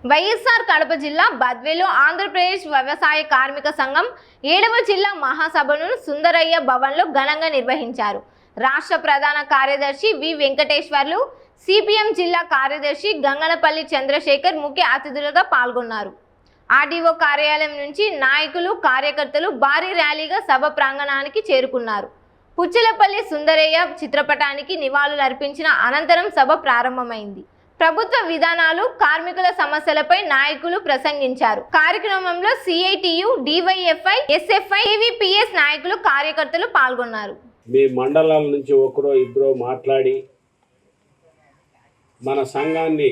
వైఎస్ఆర్ కడప జిల్లా బద్వేలో ఆంధ్రప్రదేశ్ వ్యవసాయ కార్మిక సంఘం 7వ జిల్లా మహాసభను సుందరయ్య భవన్లో ఘనంగా నిర్వహించారు. రాష్ట్ర ప్రధాన కార్యదర్శి వి వెంకటేశ్వర్లు, సిపిఎం జిల్లా కార్యదర్శి గంగనపల్లి చంద్రశేఖర్ ముఖ్య అతిథులుగా పాల్గొన్నారు. ఆర్డీఓ కార్యాలయం నుంచి నాయకులు, కార్యకర్తలు భారీ ర్యాలీగా సభ ప్రాంగణానికి చేరుకున్నారు. పుచ్చలపల్లి సుందరయ్య చిత్రపటానికి నివాళులర్పించిన అనంతరం సభ ప్రారంభమైంది. ప్రభుత్వ విధానాలు, కార్మికుల సమస్యలపై నాయకులు ప్రసంగించారు. కార్యక్రమంలో సిఐటియు, డివైఎఫ్ఐ, ఎస్ఎఫ్ఐ, ఏవీపీఎస్ నాయకులు, కార్యకర్తలు పాల్గొన్నారు. మీ మండలాల నుంచి ఒకరో ఇద్దరో మాట్లాడి మన సంఘాన్ని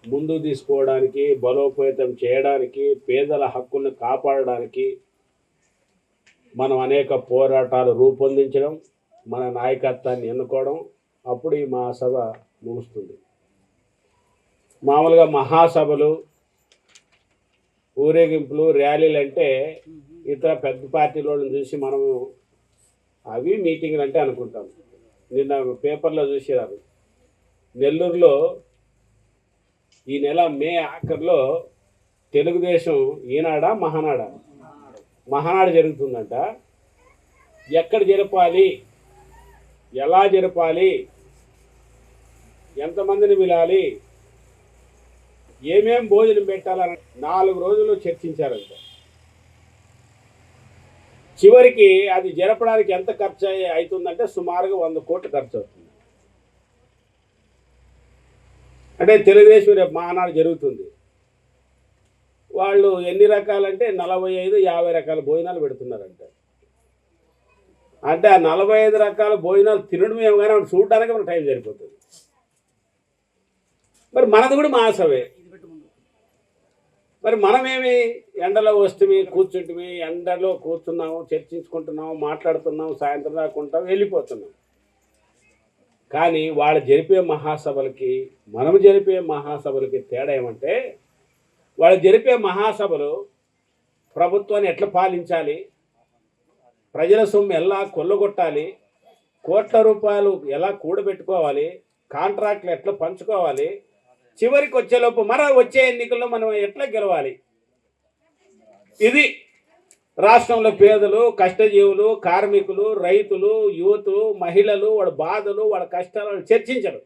ముందుకు తీసుకోవడానికి, బలోపేతం చేయడానికి, పేదల హక్కులను కాపాడడానికి మనం అనేక పోరాటాలు రూపొందించడం, మన నాయకత్వాన్ని ఎన్నుకోవడం, అప్పుడు ఈ మహాసభ ముగుస్తుంది. మామూలుగా మహాసభలు, ఊరేగింపులు, ర్యాలీలు అంటే ఇతర పెద్ద పార్టీలను చూసి మనము అవి మీటింగ్లు అంటే అనుకుంటాం. నిన్న పేపర్లో చూసిరారు, నెల్లూరులో ఈ నెల మే ఆఖరిలో తెలుగుదేశం ఈనాడా మహానాడు జరుగుతుందంట. ఎక్కడ జరపాలి, ఎలా జరపాలి, ఎంతమందిని పిలాలి, ఏమేం భోజనం పెట్టాలని 4 రోజులు చర్చించారంట. చివరికి అది జరపడానికి ఎంత ఖర్చు అవుతుందంటే సుమారుగా 100 కోట్లు ఖర్చు అవుతుంది. అంటే తెలుగుదేశం రేపు మహానాడు జరుగుతుంది. వాళ్ళు ఎన్ని రకాలంటే 45-50 రకాల భోజనాలు పెడుతున్నారంట. అంటే ఆ 45 రకాల భోజనాలు తినడం ఏమో కానీ చూడడానికి మనకు టైం సరిపోతుంది. మరి మనది కూడా మహాసభే. మరి మనమేమి ఎండలో వస్తే కూర్చుంటే ఎండలో కూర్చున్నాము, చర్చించుకుంటున్నాము, మాట్లాడుతున్నాము, సాయంత్రం దాకా వెళ్ళిపోతున్నాం. కానీ వాళ్ళు జరిపే మహాసభలకి మనము జరిపే మహాసభలకి తేడా ఏమంటే, వాళ్ళు జరిపే మహాసభలు ప్రభుత్వాన్ని ఎట్లా పాలించాలి, ప్రజల సొమ్ము ఎలా కొల్లగొట్టాలి, కోట్ల రూపాయలు ఎలా కూడబెట్టుకోవాలి, కాంట్రాక్ట్లు ఎట్లా పంచుకోవాలి, చివరికి వచ్చేలోపు వచ్చే ఎన్నికల్లో మనం ఎట్లా గెలవాలి, ఇది రాష్ట్రంలో పేదలు, కష్టజీవులు, కార్మికులు, రైతులు, యువతులు, మహిళలు వాళ్ళ బాధలు, వాళ్ళ కష్టాలను చర్చించరు.